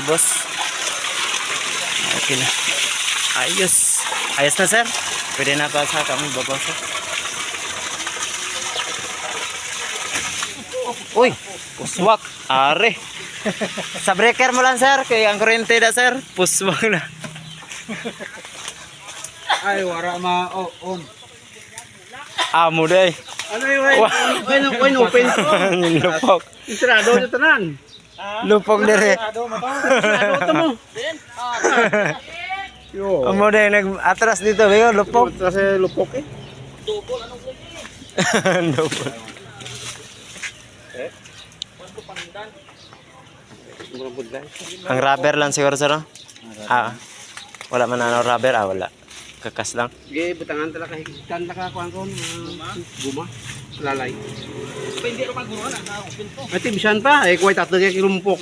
Boss. Okay na. Ayos. Ayos na, sir. Pwede na pa sa kami babaw, sir. Uy, puswak. Are. Sa breaker mo lang, sir. Kaya ang kurente na, sir. Puswak na. Ay, wara ma-on. Amo day. Ano yung open? Lupok. Isrado na tanan. Lupok dire. Isrado ito mo. Yo. Amo day nag-atras dito, bayo lupok. Kasi lupok eh. Lupok. Ang rubber lang siguro, sir, no? Wala man ano rubber, wala. Kakas lang. Sige, butangan talaga higitan talaga kuan kon. Guma. Lalay. Hindi ro pag guruan na open to. Ati bisan pa, kuway tatlo kay lumpok.